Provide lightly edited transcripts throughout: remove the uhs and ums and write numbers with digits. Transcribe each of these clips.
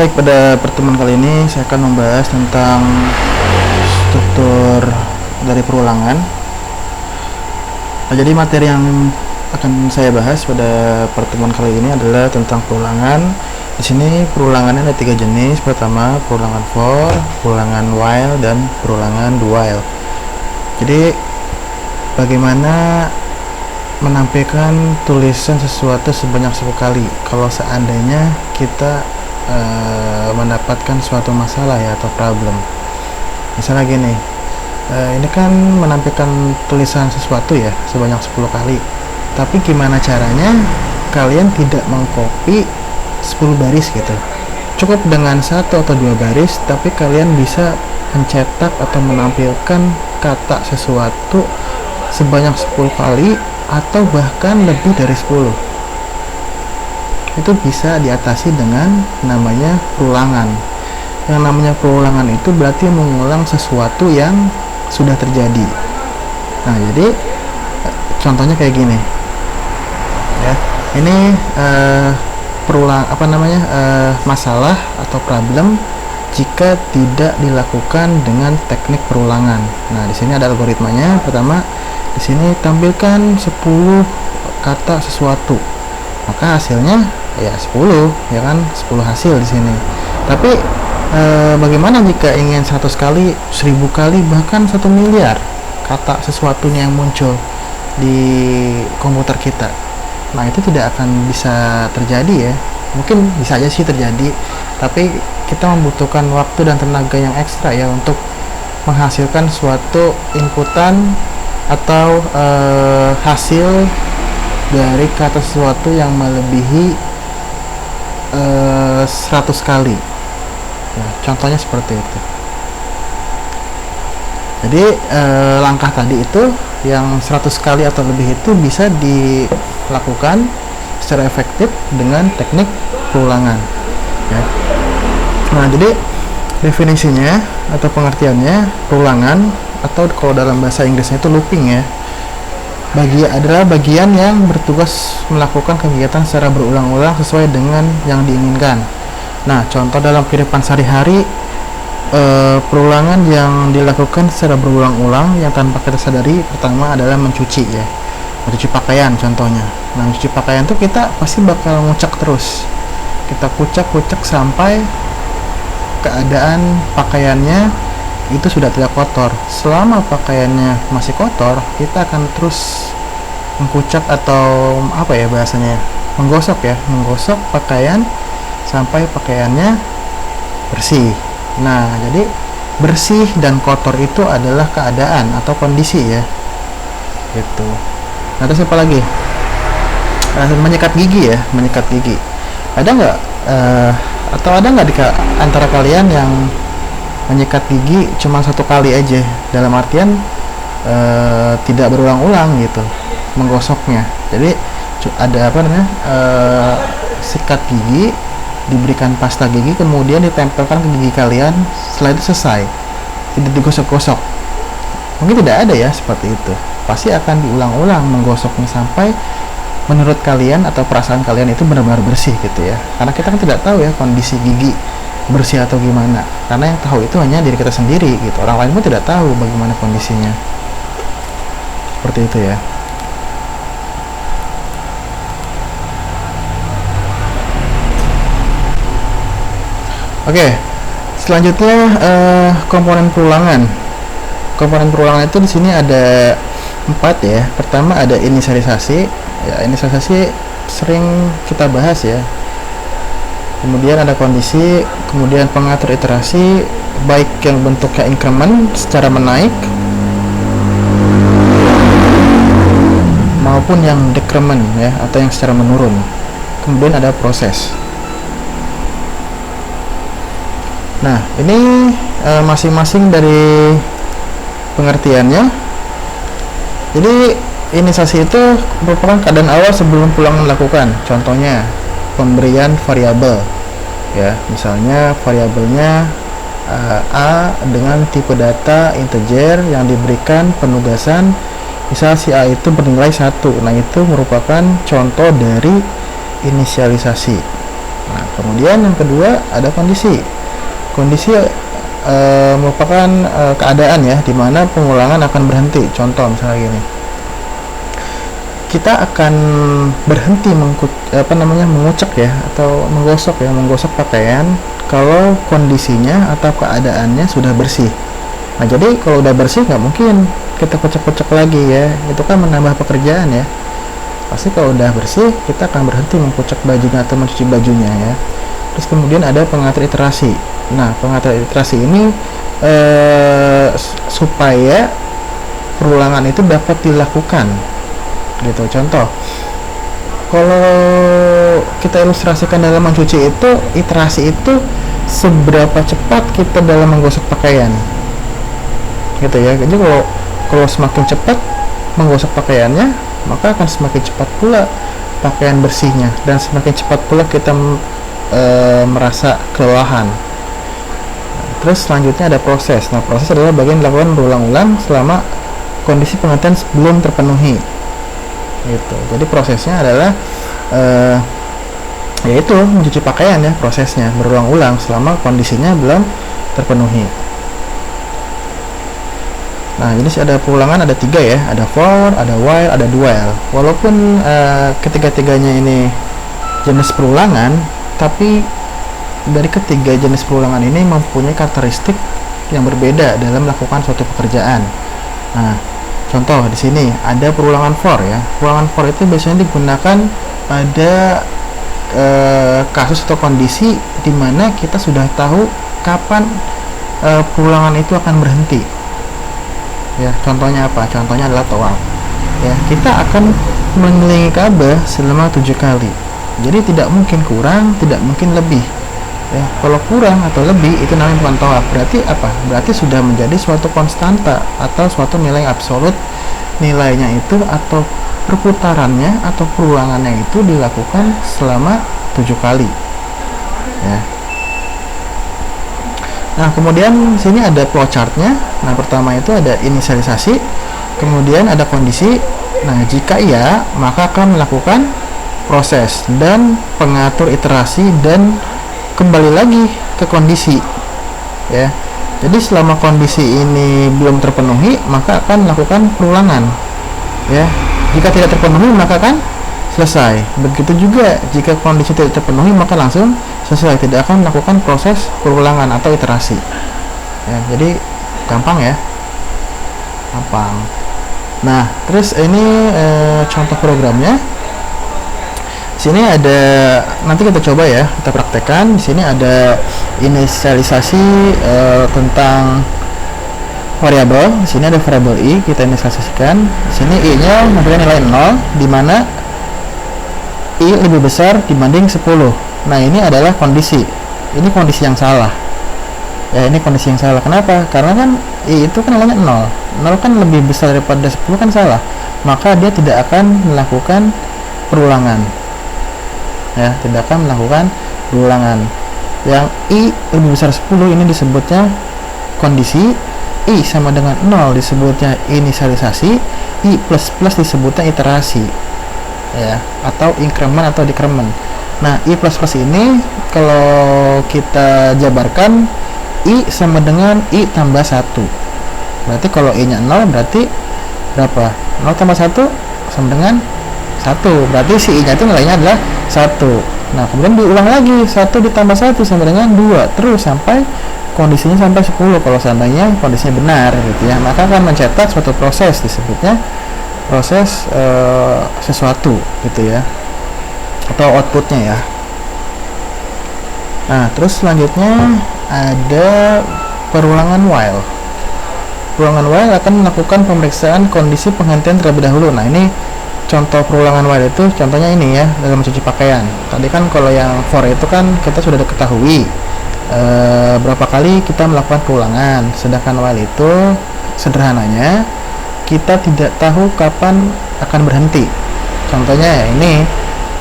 Baik, pada pertemuan kali ini saya akan membahas tentang struktur dari perulangan. Nah, jadi materi yang akan saya bahas pada pertemuan kali ini adalah tentang perulangan. Di sini perulangannya ada 3 jenis. Pertama, perulangan for, perulangan while, dan perulangan do while. Jadi bagaimana menampilkan tulisan sesuatu sebanyak 10 kali kalau seandainya kita mendapatkan suatu masalah ya, atau problem. Misalnya gini, ini kan menampilkan tulisan sesuatu ya sebanyak 10 kali, tapi gimana caranya kalian tidak mengcopy 10 baris gitu. Cukup dengan 1 atau 2 baris, tapi kalian bisa mencetak atau menampilkan kata sesuatu sebanyak 10 kali atau bahkan lebih dari 10. Itu bisa diatasi dengan namanya perulangan. Yang namanya perulangan itu berarti mengulang sesuatu yang sudah terjadi. Nah, jadi contohnya kayak gini ya, ini masalah atau problem jika tidak dilakukan dengan teknik perulangan. Nah, di sini ada algoritmanya. Pertama, di sini tampilkan 10 kata sesuatu, maka hasilnya ya 10 ya kan, 10 hasil di sini. Tapi bagaimana jika ingin 100 kali, 1000 kali, bahkan 1 miliar kata sesuatunya yang muncul di komputer kita? Nah, itu tidak akan bisa terjadi ya. Mungkin bisa aja sih terjadi, tapi kita membutuhkan waktu dan tenaga yang ekstra ya untuk menghasilkan suatu inputan atau hasil dari kata sesuatu yang melebihi 100 kali ya, contohnya seperti itu. Jadi langkah tadi itu yang 100 kali atau lebih itu bisa dilakukan secara efektif dengan teknik perulangan ya. Nah, jadi definisinya atau pengertiannya, perulangan atau kalau dalam bahasa Inggrisnya itu looping ya, adalah bagian yang bertugas melakukan kegiatan secara berulang-ulang sesuai dengan yang diinginkan. Nah, contoh dalam kehidupan sehari-hari, perulangan yang dilakukan secara berulang-ulang yang tanpa kita sadari, pertama adalah mencuci ya, mencuci pakaian contohnya. Nah, mencuci pakaian tuh kita pasti bakal ngucek terus, kita kucek sampai keadaan pakaiannya itu sudah tidak kotor. Selama pakaiannya masih kotor, kita akan terus mengkucek atau apa ya bahasanya, menggosok pakaian sampai pakaiannya bersih. Nah, jadi bersih dan kotor itu adalah keadaan atau kondisi ya gitu. Nah, terus apa lagi? Menyikat gigi ya, menyikat gigi. Ada nggak di antara kalian yang menyikat gigi cuma 1 kali aja, dalam artian tidak berulang-ulang gitu menggosoknya? Jadi ada sikat gigi, diberikan pasta gigi, kemudian ditempelkan ke gigi kalian, setelah itu selesai, tidak digosok-gosok. Mungkin tidak ada ya seperti itu, pasti akan diulang-ulang menggosoknya sampai menurut kalian atau perasaan kalian itu benar-benar bersih gitu ya. Karena kita kan tidak tahu ya kondisi gigi bersih atau gimana, karena yang tahu itu hanya diri kita sendiri gitu. Orang lain pun tidak tahu bagaimana kondisinya. Seperti itu ya. Oke, selanjutnya komponen perulangan. Komponen perulangan itu di sini ada 4 ya. Pertama ada inisialisasi. Ya, inisialisasi sering kita bahas ya. Kemudian ada kondisi, kemudian pengatur iterasi, baik yang bentuknya increment secara menaik maupun yang decrement ya, atau yang secara menurun. Kemudian ada proses. Nah, ini masing-masing dari pengertiannya. Jadi inisiasi itu merupakan keadaan awal sebelum perulangan dilakukan. Contohnya pemberian variabel ya, misalnya variabelnya A dengan tipe data integer yang diberikan penugasan, misal si A itu bernilai 1. Nah, itu merupakan contoh dari inisialisasi. Nah, Kemudian yang kedua ada kondisi. Kondisi merupakan keadaan ya, di mana pengulangan akan berhenti. Contoh misalnya gini, kita akan berhenti mengucek ya, atau menggosok pakaian kalau kondisinya atau keadaannya sudah bersih. Nah, jadi kalau udah bersih nggak mungkin kita kocek-kocek lagi ya, itu kan menambah pekerjaan ya. Pasti kalau udah bersih kita akan berhenti mengkocek bajunya atau mencuci bajunya ya. Terus kemudian ada pengatur iterasi. Nah, pengatur iterasi ini supaya perulangan itu dapat dilakukan gitu. Contoh, kalau kita ilustrasikan dalam mencuci itu, iterasi itu seberapa cepat kita dalam menggosok pakaian gitu ya. Jadi kalau semakin cepat menggosok pakaiannya, maka akan semakin cepat pula pakaian bersihnya, dan semakin cepat pula kita merasa kelelahan. Terus selanjutnya ada proses. Nah, proses adalah bagian dilakukan berulang-ulang selama kondisi pengertian belum terpenuhi gitu. Jadi prosesnya adalah yaitu mencuci pakaian ya, prosesnya berulang-ulang selama kondisinya belum terpenuhi. Nah, jadi ada pengulangan ada 3 ya, ada for, ada while, ada do while. Walaupun ketiga-tiganya ini jenis perulangan, tapi dari ketiga jenis perulangan ini mempunyai karakteristik yang berbeda dalam melakukan suatu pekerjaan. Nah, contoh di sini ada perulangan for ya. Perulangan for itu biasanya digunakan pada kasus atau kondisi di mana kita sudah tahu kapan perulangan itu akan berhenti. Ya, contohnya apa? Contohnya adalah tawaf. Ya, kita akan mengelilingi Ka'bah selama 7 kali. Jadi tidak mungkin kurang, tidak mungkin lebih. Ya, kalau kurang atau lebih itu namanya bukan tawaf. Berarti apa? Berarti sudah menjadi suatu konstanta atau suatu nilai absolut. Nilainya itu atau perputarannya atau perulangannya itu dilakukan selama 7 kali. Ya. Nah, kemudian sini ada flowchartnya. Nah, pertama itu ada inisialisasi, kemudian ada kondisi. Nah, jika iya, maka akan melakukan proses dan pengatur iterasi dan kembali lagi ke kondisi. Ya. Jadi selama kondisi ini belum terpenuhi, maka akan melakukan perulangan. Ya. Jika tidak terpenuhi, maka akan selesai. Begitu juga jika kondisi tidak terpenuhi, maka langsung selesai, tidak akan melakukan proses perulangan atau iterasi. Ya, jadi gampang ya, gampang. Nah, terus ini contoh programnya. Sini ada, nanti kita coba ya, kita praktekkan. Di sini ada inisialisasi tentang variabel. Di sini ada variabel i, kita inisialisasikan. Di sini i-nya memberikan nilai 0, di mana i lebih besar dibanding 10. Nah, ini adalah kondisi. Ini kondisi yang salah. Ya, ini kondisi yang salah. Kenapa? Karena kan i itu kan nilainya 0. 0 kan lebih besar daripada 10 kan salah. Maka dia tidak akan melakukan perulangan. Ya, tidak akan melakukan perulangan. Yang i lebih besar 10 ini disebutnya kondisi, i sama dengan 0 disebutnya inisialisasi, i plus plus disebutnya iterasi. Ya, atau increment atau decrement. Nah, i plus plus ini kalau kita jabarkan, i sama dengan i tambah 1. Berarti kalau i nya 0 berarti berapa? 0 tambah 1 sama dengan 1. Berarti si i nya itu nilainya adalah 1. Nah, kemudian diulang lagi, 1 ditambah 1 sama dengan 2, terus sampai kondisinya sampai 10 kalau seandainya kondisinya benar gitu ya. Maka akan mencetak suatu proses, disebutnya proses sesuatu gitu ya, atau outputnya ya. Nah, terus selanjutnya ada perulangan while. Perulangan while akan melakukan pemeriksaan kondisi penghentian terlebih dahulu. Nah, ini contoh perulangan while itu contohnya ini ya, dalam mencuci pakaian. Tadi kan kalau yang for itu kan kita sudah ketahui berapa kali kita melakukan perulangan, sedangkan while itu sederhananya kita tidak tahu kapan akan berhenti. Contohnya ya ini,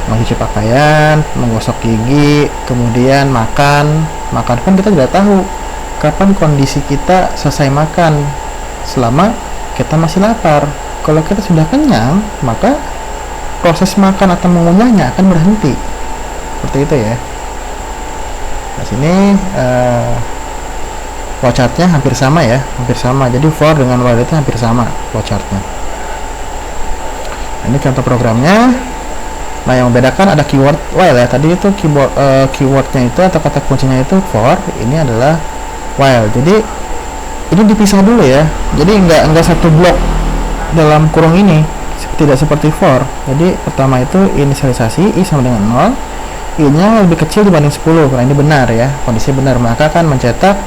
mencuci pakaian, menggosok gigi, kemudian makan pun kita tidak tahu kapan kondisi kita selesai makan selama kita masih lapar. Kalau kita sudah kenyang, maka proses makan atau mengunyahnya akan berhenti. Seperti itu ya. Di sini flowchartnya hampir sama ya, hampir sama. Jadi for dengan while itu hampir sama flowchartnya. Ini contoh programnya. Nah, yang membedakan ada keyword while ya. Tadi itu keywordnya itu atau kata kuncinya itu for, ini adalah while. Jadi ini dipisah dulu ya. Jadi enggak satu blok dalam kurung ini, tidak seperti for. Jadi pertama itu inisialisasi i sama dengan 0, i-nya lebih kecil dibanding 10. Nah, ini benar ya, kondisi benar, maka akan mencetak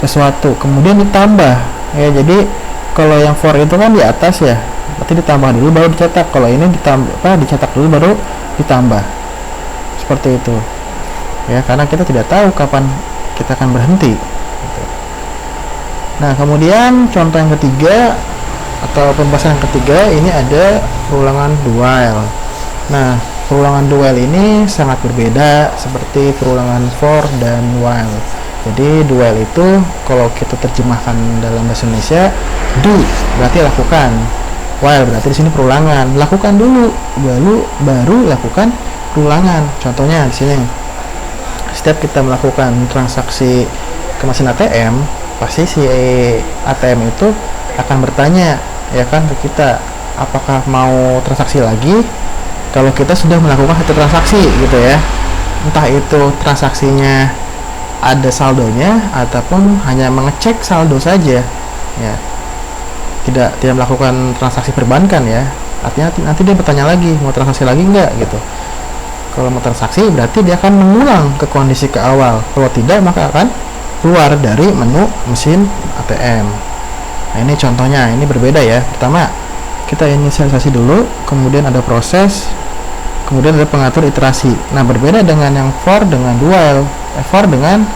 sesuatu, kemudian ditambah ya. Jadi kalau yang for itu kan di atas ya, berarti ditambah dulu baru dicetak. Kalau ini dicetak dulu baru ditambah, seperti itu ya, karena kita tidak tahu kapan kita akan berhenti gitu. Nah, kemudian contoh yang ketiga atau pembahasan yang ketiga, ini ada perulangan do while. Nah, perulangan do while ini sangat berbeda seperti perulangan for dan while. Jadi do while itu kalau kita terjemahkan dalam bahasa Indonesia, do berarti lakukan, while berarti di sini perulangan. Lakukan dulu, baru lakukan perulangan. Contohnya di sini, setiap kita melakukan transaksi ke mesin ATM, pasti si ATM itu akan bertanya ya kan ke kita, apakah mau transaksi lagi kalau kita sudah melakukan satu transaksi gitu ya. Entah itu transaksinya ada saldonya ataupun hanya mengecek saldo saja ya, tidak melakukan transaksi perbankan ya. Artinya nanti dia bertanya lagi, mau transaksi lagi enggak gitu. Kalau mau transaksi berarti dia akan mengulang ke kondisi ke awal, kalau tidak maka akan keluar dari menu mesin ATM. Nah, ini contohnya, ini berbeda ya. Pertama kita inisialisasi dulu, kemudian ada proses, kemudian ada pengatur iterasi. Nah, berbeda dengan yang for dengan do while, for dengan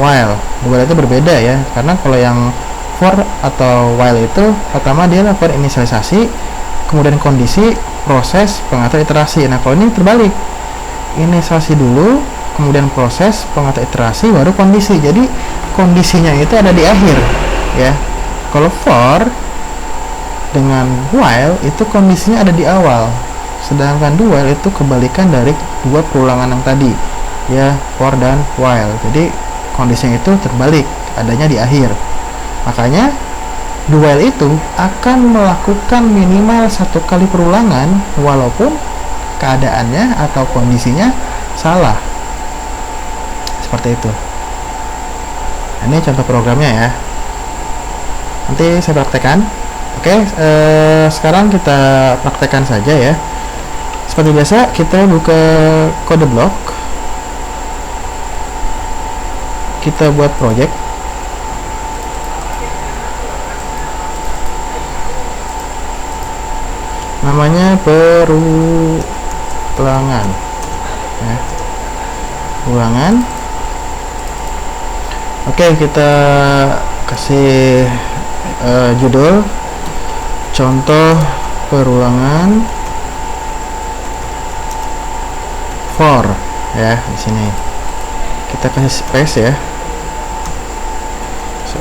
while. Do while itu berbeda ya, karena kalau yang for atau while itu pertama dia lakukan inisialisasi, kemudian kondisi, proses, pengatur iterasi. Nah, kalau ini terbalik, inisialisasi dulu, kemudian proses, pengatur iterasi, baru kondisi. Jadi kondisinya itu ada di akhir ya. Kalau for dengan while itu kondisinya ada di awal, sedangkan do while itu kebalikan dari dua perulangan yang tadi ya, for dan while. Jadi kondisinya itu terbalik, adanya di akhir. Makanya do while itu akan melakukan minimal satu kali perulangan walaupun keadaannya atau kondisinya salah, seperti itu. Nah, ini contoh programnya ya, nanti saya praktekkan. Oke, sekarang kita praktekkan saja ya. Seperti biasa kita buka kode blok, kita buat project, namanya perulangan ya. Ulangan. Oke, kita kasih judul contoh perulangan for ya. Di sini kita kasih space ya,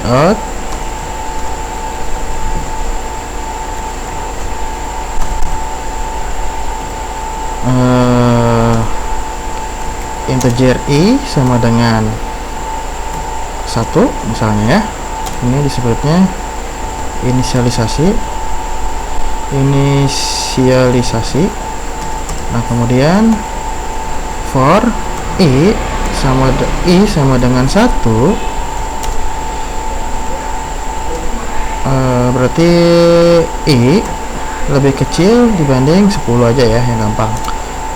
out, integer i sama dengan 1 misalnya ya. Ini disebutnya inisialisasi. Nah, kemudian for i sama dengan 1, berarti i lebih kecil dibanding 10 aja ya, yang gampang.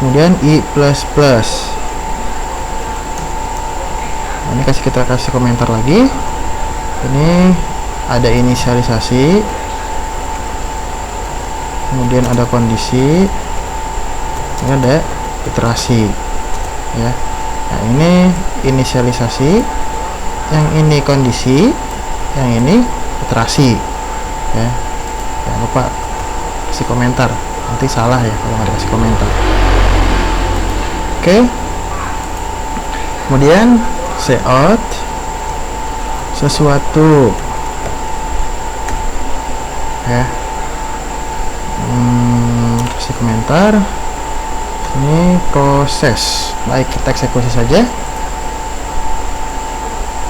Kemudian i plus plus. Ini kita kasih komentar lagi. Ini ada inisialisasi, kemudian ada kondisi, ini ada iterasi ya. Nah, ini inisialisasi, yang ini kondisi, yang ini iterasi ya. Jangan lupa kasih komentar, nanti salah ya kalau nggak dikasih komentar. Oke, kemudian say out sesuatu ya. Kasih komentar. Ini proses. Baik, kita eksekusi saja.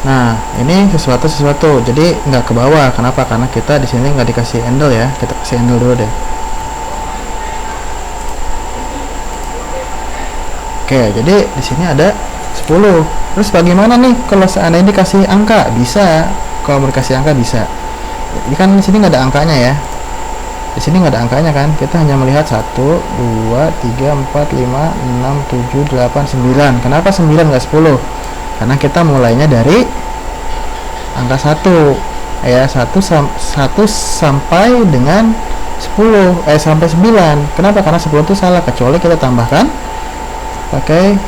Nah, ini sesuatu, jadi nggak ke bawah. Kenapa? Karena kita di sini nggak dikasih handle ya. Kita kasih handle dulu deh. Oke, jadi di sini ada 10. Terus bagaimana nih kalau seandainya dikasih angka? Bisa. Kalau mau dikasih angka bisa. Ini kan di sini nggak ada angkanya ya. Di sini nggak ada angkanya kan. Kita hanya melihat 1, 2, 3, 4, 5, 6, 7, 8, 9. Kenapa 9 nggak 10? Karena kita mulainya dari angka 1 ya, 1 sampai dengan 10 sampai 9. Kenapa? Karena 10 itu salah, kecuali kita tambahkan pakai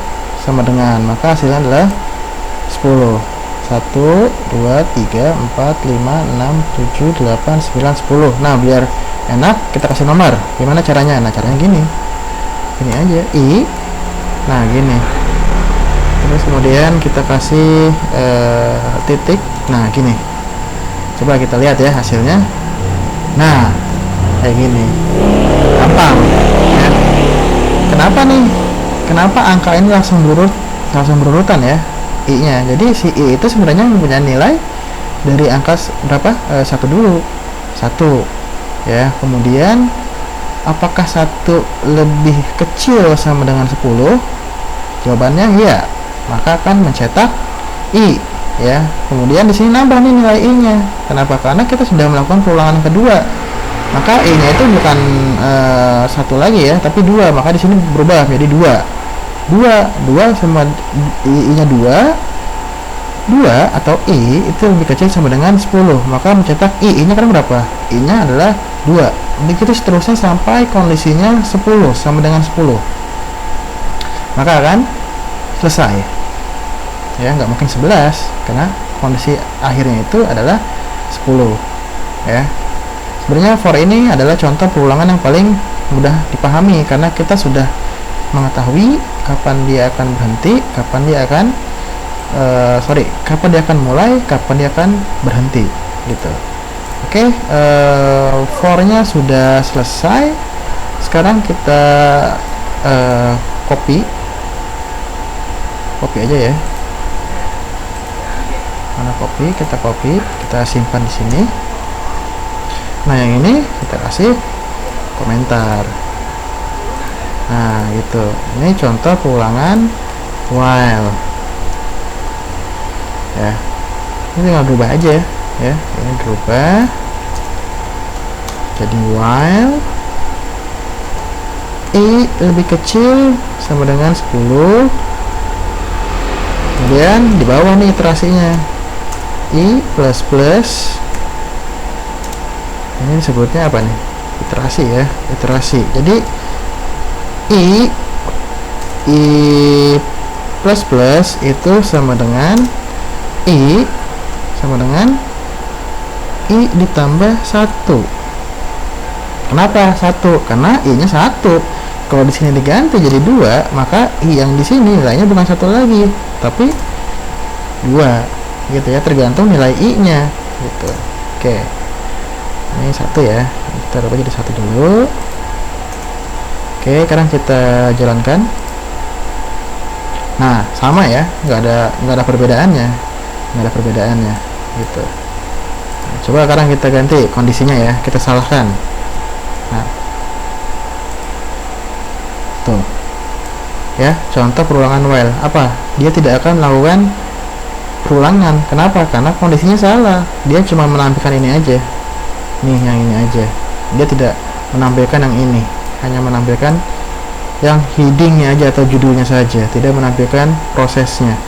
sama dengan, maka hasilnya adalah 10. 1, 2, 3, 4, 5, 6, 7, 8, 9, 10. Nah, biar enak kita kasih nomor. Gimana caranya? Nah, caranya gini aja, I. Nah, gini. Terus kemudian kita kasih titik. Nah, gini. Coba kita lihat ya hasilnya. Nah, kayak gini. Gampang ya. Kenapa nih? Kenapa angka ini langsung berurutan ya? I-nya. Jadi si I itu sebenarnya mempunyai nilai dari angka berapa? 1 dulu. 1 ya. Kemudian apakah 1 lebih kecil sama dengan 10? Jawabannya iya. Maka akan mencetak I ya. Kemudian di sini nambah nih nilai I-nya. Kenapa? Karena kita sudah melakukan perulangan kedua. Maka I-nya itu bukan 1 lagi ya, tapi 2. Maka di sini berubah menjadi 2. 2 sama I-nya 2 atau I itu lebih kecil sama dengan 10. Maka mencetak I-nya kan berapa? I-nya adalah 2. Begitu seterusnya sampai kondisinya 10 sama dengan 10. Maka akan selesai ya, nggak mungkin 11 karena kondisi akhirnya itu adalah 10 ya. Sebenarnya for ini adalah contoh perulangan yang paling mudah dipahami karena kita sudah mengetahui kapan dia akan berhenti, kapan dia akan kapan dia akan mulai, kapan dia akan berhenti gitu. Oke, for-nya sudah selesai. Sekarang kita copy aja ya. Mana copy? Kita copy, kita simpan di sini. Nah, yang ini kita kasih komentar. Nah, gitu. Ini contoh pengulangan while. Ya. Ini tinggal berubah aja ya. Ini berubah jadi while I lebih kecil sama dengan 10. Kemudian di bawah nih iterasinya I plus ini disebutnya apa nih? Iterasi ya, iterasi. Jadi I plus itu sama dengan I ditambah 1. Kenapa 1? Karena I-nya 1. Kalau di sini diganti jadi 2, maka I yang di sini nilainya bukan 1 lagi, tapi 2. Gitu ya, tergantung nilai I-nya gitu. Oke. Ini 1 ya. Kita ubah jadi 1 dulu. Oke, sekarang kita jalankan. Nah, sama ya, nggak ada perbedaannya, gitu. Nah, coba sekarang kita ganti kondisinya ya, kita salahkan. Nah, tuh, ya, contoh perulangan while apa? Dia tidak akan melakukan perulangan. Kenapa? Karena kondisinya salah. Dia cuma menampilkan ini aja, nih yang ini aja. Dia tidak menampilkan yang ini, hanya menampilkan yang headingnya aja atau judulnya saja, tidak menampilkan prosesnya.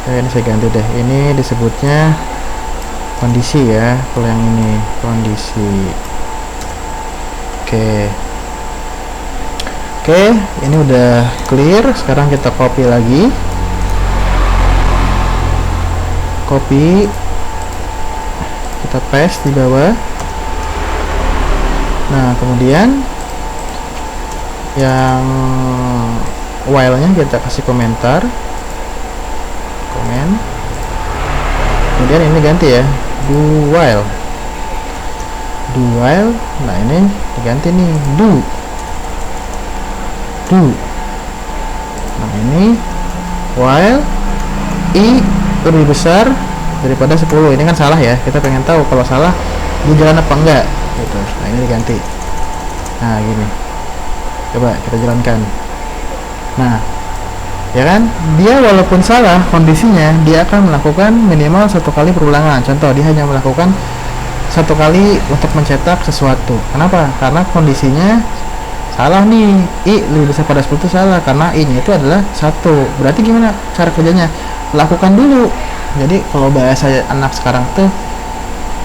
Ini saya ganti deh, ini disebutnya kondisi ya, kalau yang ini kondisi. Oke, ini udah clear. Sekarang kita copy lagi, kita paste di bawah. Nah, kemudian yang while-nya kita kasih komentar, kemudian ini ganti ya, do while. Nah, ini diganti nih, do. Nah, ini while I lebih besar daripada 10. Ini kan salah ya, kita pengen tahu kalau salah dia jalan apa enggak gitu. Nah ini diganti. Nah gini, coba kita jalankan. Nah ya kan, dia walaupun salah kondisinya, dia akan melakukan minimal 1 kali perulangan. Contoh, dia hanya melakukan 1 kali untuk mencetak sesuatu. Kenapa? Karena kondisinya salah nih, I lebih besar pada 10 itu salah, karena I nya itu adalah 1. Berarti gimana cara kerjanya? Lakukan dulu. Jadi kalau bahasa anak sekarang tuh,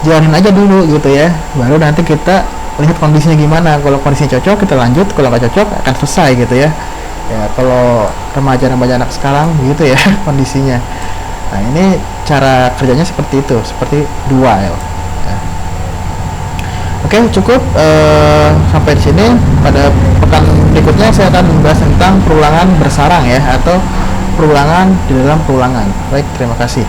jalanin aja dulu gitu ya, baru nanti kita lihat kondisinya gimana. Kalau kondisinya cocok, kita lanjut. Kalau nggak cocok, akan selesai gitu ya. Ya kalau remaja-remaja anak sekarang gitu ya kondisinya. Nah ini cara kerjanya seperti itu, seperti while ya. Oke, cukup sampai di sini. Pada pekan berikutnya saya akan membahas tentang perulangan bersarang ya, atau perulangan di dalam perulangan. Baik, terima kasih.